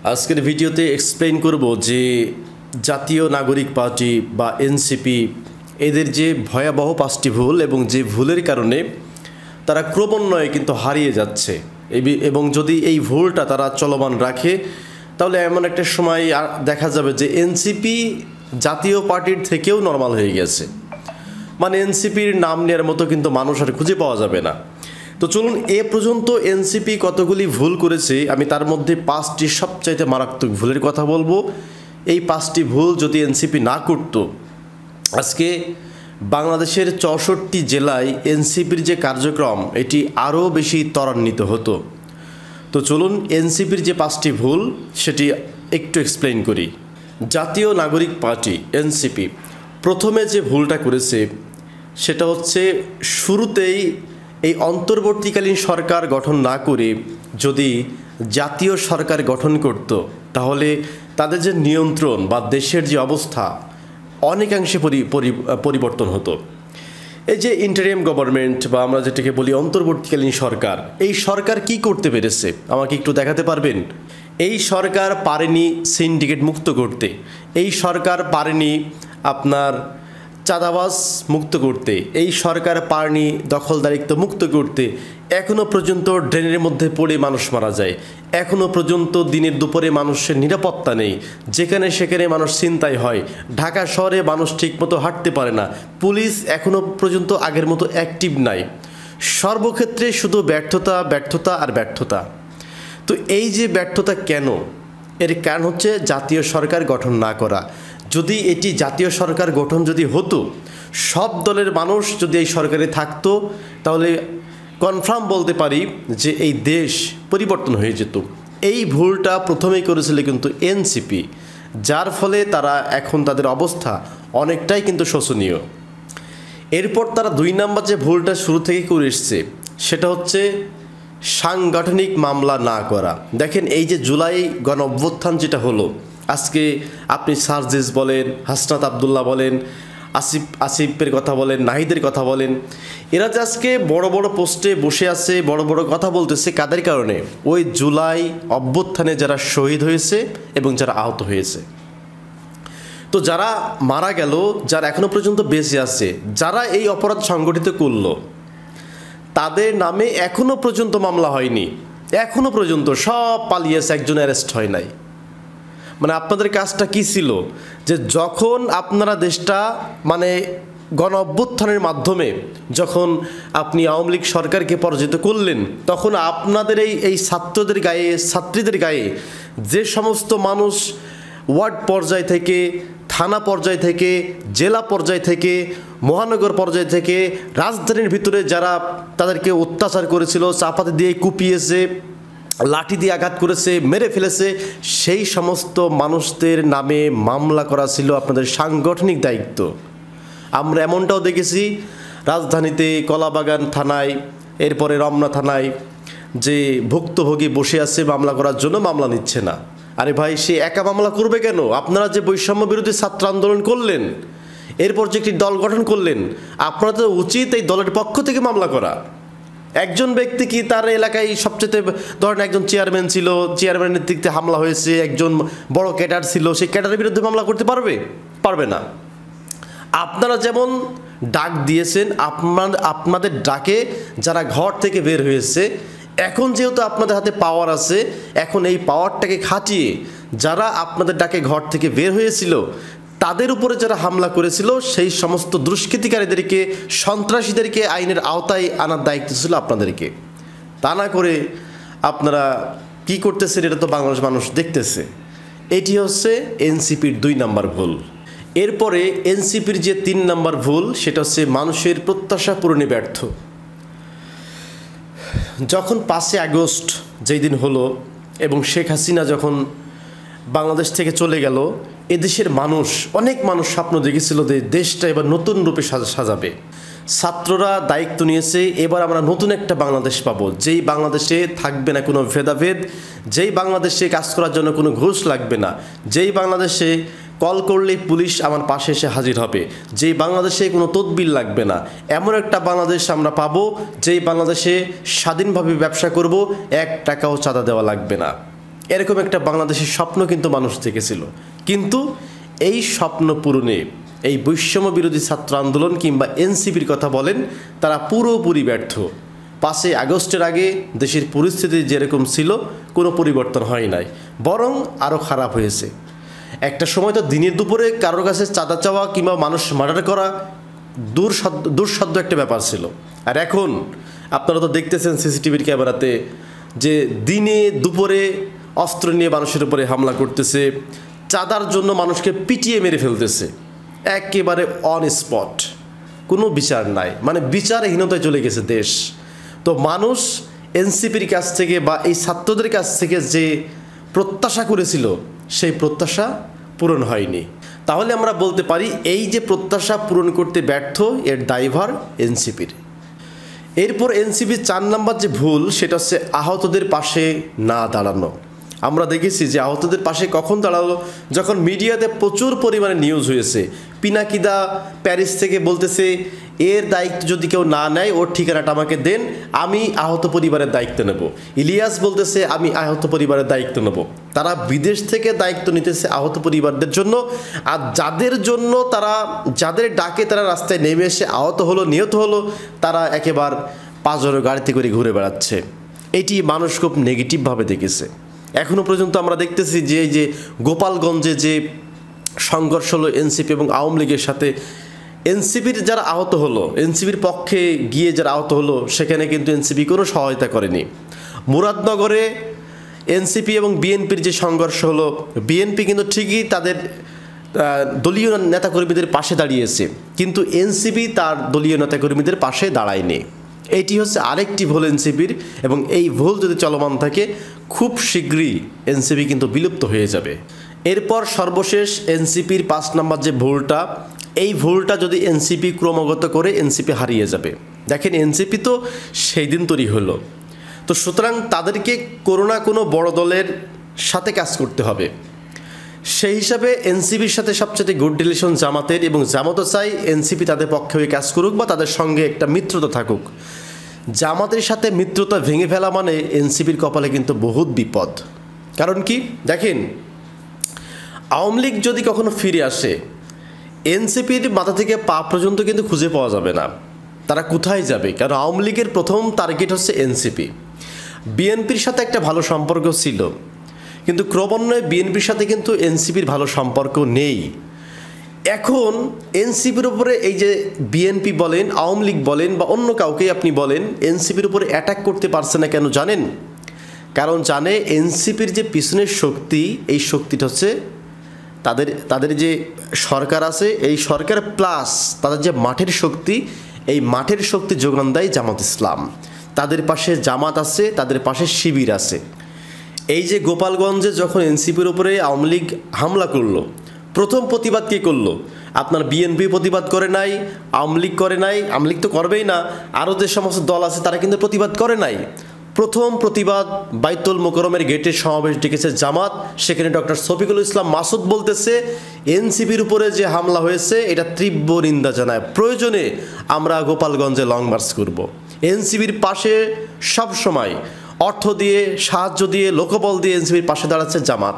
আজকের ভিডিওতে এক্সপ্লেইন করব যে জাতীয় নাগরিক পার্টি বা এনসিপি এদের যে ভয়াবহ পাঁচটি ভুল এবং যে ভুলের কারণে তারা ক্রমান্বয়ে কিন্তু হারিয়ে যাচ্ছে এবং যদি এই ভুলটা তারা চলমান রাখে তাহলে এমন একটা সময় দেখা যাবে যে এনসিপি জাতীয় পার্টির থেকেও নরমাল হয়ে গেছে। মানে এনসিপির নাম নেওয়ার মতো কিন্তু মানুষ আর খুঁজে পাওয়া যাবে না। তো চলুন এ পর্যন্ত এনসিপি কতগুলি ভুল করেছে আমি তার মধ্যে 5টি সবচাইতে মারাত্মক ভুলের কথা বলবো। এই 5টি ভুল যদি এনসিপি না করত আজকে বাংলাদেশের 64টি জেলায় এনসিপির যে কার্যক্রম এটি আরও বেশি ত্বরান্বিত হতো। তো চলুন এনসিপির যে 5টি ভুল সেটি একটু এক্সপ্লেইন করি। জাতীয় নাগরিক পার্টি এনসিপি প্রথমে যে ভুলটা করেছে সেটা হচ্ছে শুরুতেই এই অন্তর্বর্তীকালীন সরকার গঠন না করে যদি জাতীয় সরকার গঠন করত তাহলে তাদের যে নিয়ন্ত্রণ বা দেশের যে অবস্থা অনেকাংশে পরিবর্তন হতো। এই যে ইন্টারিম গভর্নমেন্ট বা আমরা যেটাকে বলি অন্তর্বর্তীকালীন সরকার, এই সরকার কি করতে পেরেছে আমাকে একটু দেখাতে পারবেন? এই সরকার পারেনি সিন্ডিকেট মুক্ত করতে, এই সরকার পারেনি আপনার চাঁদাবাজ মুক্ত করতে, এই সরকার পারেনি দখলদারিত্ব মুক্ত করতে। এখনও পর্যন্ত ড্রেনের মধ্যে পড়ে মানুষ মারা যায়, এখনও পর্যন্ত দিনের দুপুরে মানুষের নিরাপত্তা নেই, যেখানে সেখানে মানুষ ছিনতাই হয়, ঢাকা শহরে মানুষ ঠিকমতো হাঁটতে পারে না, পুলিশ এখনও পর্যন্ত আগের মতো অ্যাক্টিভ নাই। সর্বক্ষেত্রে শুধু ব্যর্থতা ব্যর্থতা আর ব্যর্থতা। তো এই যে ব্যর্থতা কেন? এর কারণ হচ্ছে জাতীয় সরকার গঠন না করা। যদি এটি জাতীয় সরকার গঠন যদি হতো, সব দলের মানুষ যদি এই সরকারে থাকতো তাহলে কনফার্ম বলতে পারি যে এই দেশ পরিবর্তন হয়ে যেত। এই ভুলটা প্রথমেই করেছিল কিন্তু এনসিপি, যার ফলে তারা এখন তাদের অবস্থা অনেকটাই কিন্তু শোচনীয়। এরপর তারা 2 নম্বর যে ভুলটা শুরু থেকে করে এসছে সেটা হচ্ছে সাংগঠনিক মামলা না করা। দেখেন এই যে জুলাই গণ অভ্যুত্থান যেটা হলো, আজকে আপনি সার্জিস বলেন, হাসনাত আবদুল্লাহ বলেন, আসিফের কথা বলেন, নাহিদের কথা বলেন, এরা যে আজকে বড় বড় পোস্টে বসে আছে, বড় বড় কথা বলতেছে, কাদের কারণে? ওই জুলাই অভ্যুত্থানে যারা শহীদ হয়েছে এবং যারা আহত হয়েছে। তো যারা মারা গেল, যারা এখনো পর্যন্ত বেঁচে আছে, যারা এই অপরাধ সংগঠিত করলো, তাদের নামে এখনো পর্যন্ত মামলা হয়নি, এখনো পর্যন্ত সব পালিয়েছে, একজন অ্যারেস্ট হয় নাই। মানে আপনাদের কাজটা কি ছিল যে যখন আপনারা দেশটা মানে গণ অভ্যুত্থানের মাধ্যমে যখন আপনি আওয়ামী লীগ সরকারকে পরাজিত করলেন, তখন আপনাদের এই ছাত্রদের গায়ে, ছাত্রীদের গায়ে যে সমস্ত মানুষ ওয়ার্ড পর্যায় থেকে, থানা পর্যায় থেকে, জেলা পর্যায় থেকে, মহানগর পর্যায় থেকে, রাজধানীর ভিতরে যারা তাদেরকে অত্যাচার করেছিল, চাপাতি দিয়ে কুপিয়েছে, লাঠি দিয়ে আঘাত করেছে, মেরে ফেলেছে, সেই সমস্ত মানুষদের নামে মামলা করা ছিল আপনাদের সাংগঠনিক দায়িত্ব। আমরা এমনটাও দেখেছি রাজধানীতে কলাবাগান থানায়, এরপরে রমনা থানায় যে ভুক্তভোগী বসে আছে মামলা করার জন্য, মামলা নিচ্ছে না। আরে ভাই, সে একা মামলা করবে কেন? আপনারা যে বৈষম্য বিরোধী ছাত্র আন্দোলন করলেন, এরপর যে একটি দল গঠন করলেন, আপনাদের উচিত এই দলের পক্ষ থেকে মামলা করা। একজন ব্যক্তি কি তার এলাকায় সবচেয়ে ধরেন একজন চেয়ারম্যান ছিল, চেয়ারম্যানের দিক থেকে হামলা হয়েছে, একজন বড় ক্যাডার ছিল, সেই ক্যাডারের বিরুদ্ধে মামলা করতে পারবে? পারবে না। আপনারা যেমন ডাক দিয়েছেন, আপনাদের ডাকে যারা ঘর থেকে বের হয়েছে, এখন যেহেতু আপনাদের হাতে পাওয়ার আছে, এখন এই পাওয়ারটাকে খাটিয়ে যারা আপনাদের ডাকে ঘর থেকে বের হয়েছিল, তাদের উপরে যারা হামলা করেছিল, সেই সমস্ত দুষ্কৃতিকারীদেরকে, সন্ত্রাসীদেরকে আইনের আওতায় আনার দায়িত্ব ছিল আপনাদেরকে। তা না করে আপনারা কি করতেছেন এটা তো বাংলাদেশ মানুষ দেখতেছে। এটি হচ্ছে এনসিপির 2 নম্বর ভুল। এরপরে এনসিপির যে 3 নম্বর ভুল সেটা হচ্ছে মানুষের প্রত্যাশা পূরণে ব্যর্থ। যখন 5 আগস্ট যেই দিন হলো এবং শেখ হাসিনা যখন বাংলাদেশ থেকে চলে গেল, এদেশের মানুষ, অনেক মানুষ স্বপ্ন দেখেছিল যে দেশটা এবার নতুন রূপে সাজাবে। ছাত্ররা দায়িত্ব নিয়েছে, এবার আমরা নতুন একটা বাংলাদেশ পাবো, যেই বাংলাদেশে থাকবে না কোনো ভেদাভেদ, যেই বাংলাদেশে কাজ করার জন্য কোনো ঘুষ লাগবে না, যেই বাংলাদেশে কল করলেই পুলিশ আমার পাশে এসে হাজির হবে, যেই বাংলাদেশে কোনো তদবির লাগবে না, এমন একটা বাংলাদেশ আমরা পাবো যেই বাংলাদেশে স্বাধীনভাবে ব্যবসা করব, 1 টাকাও চাঁদা দেওয়া লাগবে না। এরকম একটা বাংলাদেশের স্বপ্ন কিন্তু মানুষ দেখেছিল। কিন্তু এই স্বপ্ন পূরণে এই বৈষম্য বিরোধী ছাত্র আন্দোলন কিংবা এনসিপির কথা বলেন, তারা পুরোপুরি ব্যর্থ। 5ই আগস্টের আগে দেশের পরিস্থিতি যেরকম ছিল কোনো পরিবর্তন হয় নাই, বরং আরও খারাপ হয়েছে। একটা সময় তো দিনের দুপুরে কারোর কাছে চাঁদা চাওয়া কিংবা মানুষ মার্ডার করা দুঃসাধ্য একটা ব্যাপার ছিল। আর এখন আপনারা তো দেখতেছেন সিসিটিভির ক্যামেরাতে যে দিনে দুপুরে অস্ত্র নিয়ে মানুষের উপরে হামলা করতেছে, চাঁদার জন্য মানুষকে পিটিয়ে মেরে ফেলতেছে, একেবারে অন স্পট, কোনো বিচার নাই, মানে বিচারহীনতায় চলে গেছে দেশ। তো মানুষ এনসিপির কাছ থেকে বা এই ছাত্রদের কাছ থেকে যে প্রত্যাশা করেছিল সেই প্রত্যাশা পূরণ হয়নি। তাহলে আমরা বলতে পারি এই যে প্রত্যাশা পূরণ করতে ব্যর্থ, এর দায়ভার এনসিপির। এরপর এনসিপির 4 নম্বর যে ভুল, সেটা হচ্ছে আহতদের পাশে না দাঁড়ানো। আমরা দেখেছি যে আহতদের পাশে কখন দাঁড়ালো, যখন মিডিয়াতে প্রচুর পরিমাণে নিউজ হয়েছে। পিনাকিদা প্যারিস থেকে বলতেছে এর দায়িত্ব যদি কেউ না নেয় ওর ঠিকানাটা আমাকে দেন, আমি আহত পরিবারের দায়িত্ব নেব। ইলিয়াস বলতেছে আমি আহত পরিবারের দায়িত্ব নেব। তারা বিদেশ থেকে দায়িত্ব নিতেছে আহত পরিবারদের জন্য, আর যাদের জন্য যাদের ডাকে তারা রাস্তায় নেমে এসে আহত হলো, নিহত হলো, তারা একেবারে পাঁচজনের গাড়িতে করে ঘুরে বেড়াচ্ছে। এটি মানুষ খুব নেগেটিভভাবে দেখেছে। এখনও পর্যন্ত আমরা দেখতেছি যে এই যে গোপালগঞ্জে যে সংঘর্ষ হলো এনসিপি এবং আওয়ামী লীগের সাথে, এনসিপির যারা আহত হলো, এনসিপির পক্ষে গিয়ে যারা আহত হলো, সেখানে কিন্তু এনসিপি কোনো সহায়তা করেনি। মুরাদনগরে এনসিপি এবং বিএনপির যে সংঘর্ষ হলো, বিএনপি কিন্তু ঠিকই তাদের দলীয় নেতাকর্মীদের পাশে দাঁড়িয়েছে, কিন্তু এনসিপি তার দলীয় নেতাকর্মীদের পাশে দাঁড়ায়নি। এটি হচ্ছে আরেকটি ভুল এনসিপির, এবং এই ভুল যদি চলমান থাকে খুব শীঘ্রই এনসিপি কিন্তু বিলুপ্ত হয়ে যাবে। এরপর সর্বশেষ এনসিপির 5 নম্বর যে ভুলটা, এই ভুলটা যদি এনসিপি ক্রমাগত করে এনসিপি হারিয়ে যাবে। দেখেন এনসিপি তো সেই দিন তৈরি হলো, তো সুতরাং তাদেরকে কোনো বড় দলের সাথে কাজ করতে হবে। সেই হিসাবে এনসিপির সাথে সবচেয়ে গুড রিলেশন জামাতের, এবং জামাতও চাই এনসিপি তাদের পক্ষে হয়ে কাজ করুক বা তাদের সঙ্গে একটা মিত্রতা থাকুক। জামাতের সাথে মিত্রতা ভেঙে ফেলা মানে এনসিপির কপালে কিন্তু বহুত বিপদ। কারণ কি দেখেন, আওয়ামী লীগ যদি কখনো ফিরে আসে, এনসিপির মাথা থেকে পা পর্যন্ত কিন্তু খুঁজে পাওয়া যাবে না তারা কোথায় যাবে। কারণ আওয়ামী লীগের প্রথম টার্গেট হচ্ছে এনসিপি। বিএনপির সাথে একটা ভালো সম্পর্ক ছিল, কিন্তু ক্রমান্বয়ে বিএনপির সাথে কিন্তু এনসিপির ভালো সম্পর্ক নেই। এখন এনসিপির উপরে এই যে বিএনপি বলেন, আওয়ামী লীগ বলেন বা অন্য কাউকে আপনি বলেন, এনসিপির উপরে অ্যাটাক করতে পারছে না কেন জানেন? কারণ জানে এনসিপির যে পিছনের শক্তি, এই শক্তিটা হচ্ছে তাদের যে সরকার আছে, এই সরকার প্লাস তাদের যে মাঠের শক্তি, এই মাঠের শক্তি যোগান দেয় জামাত ইসলাম। তাদের পাশে জামাত আছে, তাদের পাশে শিবির আছে। এই যে গোপালগঞ্জে যখন এনসিপির উপরে আওয়ামী লীগ হামলা করলো, প্রথম প্রতিবাদ কে করলো? আপনার বিএনপি প্রতিবাদ করে নাই, আওয়ামী লীগ করে নাই, আওয়ামী লীগ তো করবেই না, আরও যে সমস্ত দল আছে তারা কিন্তু প্রতিবাদ করে নাই। প্রথম প্রতিবাদ বাইতুল মোকরমের গেটের সমাবেশ ডেকেছে জামাত। সেখানে ডক্টর শফিকুল ইসলাম মাসুদ বলতেছে এনসিপির উপরে যে হামলা হয়েছে এটা তীব্র নিন্দা জানায়, প্রয়োজনে আমরা গোপালগঞ্জে লং মার্চ করব। এনসিপির পাশে সব সময় অর্থ দিয়ে, সাহায্য দিয়ে, লোকবল দিয়ে এনসিপির পাশে দাঁড়াচ্ছে জামাত।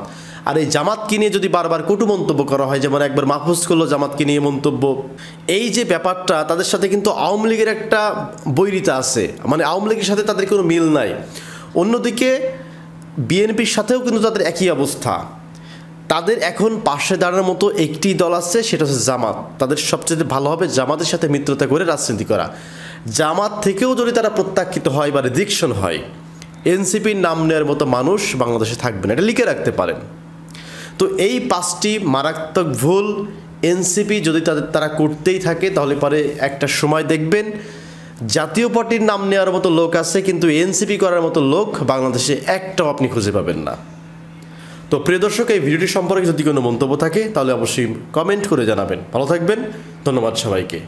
আর এই জামাতকে নিয়ে যদি বারবার কটু মন্তব্য করা হয়, যেমন একবার মাহফুজ করলো জামাতকে নিয়ে মন্তব্য, এই যে ব্যাপারটা, তাদের সাথে কিন্তু আওয়ামী লীগের একটা বৈরিতা আছে, মানে আওয়ামী লীগের সাথে তাদের কোনো মিল নাই। অন্যদিকে বিএনপির সাথেও কিন্তু তাদের একই অবস্থা। তাদের এখন পাশে দাঁড়ানোর মতো একটি দল আছে, সেটা হচ্ছে জামাত। তাদের সবচেয়ে ভালো হবে জামাতের সাথে মিত্রতা করে রাজনীতি করা। জামাত থেকেও যদি তারা প্রত্যাখ্যিত হয় বা রিজেকশন হয়, এনসিপির নাম নেওয়ার মতো মানুষ বাংলাদেশে থাকবে না, এটা লিখে রাখতে পারেন। তো এই 5টি মারাত্মক ভুল এনসিপি যদি তারা করতেই থাকে, তাহলে পরে একটা সময় দেখবেন জাতীয় পার্টির নাম নেওয়ার মতো লোক আছে, কিন্তু এনসিপি করার মতো লোক বাংলাদেশে একটাও আপনি খুঁজে পাবেন না। তো প্রিয় দর্শক, এই ভিডিওটি সম্পর্কে যদি কোনো মন্তব্য থাকে তাহলে অবশ্যই কমেন্ট করে জানাবেন। ভালো থাকবেন, ধন্যবাদ সবাইকে।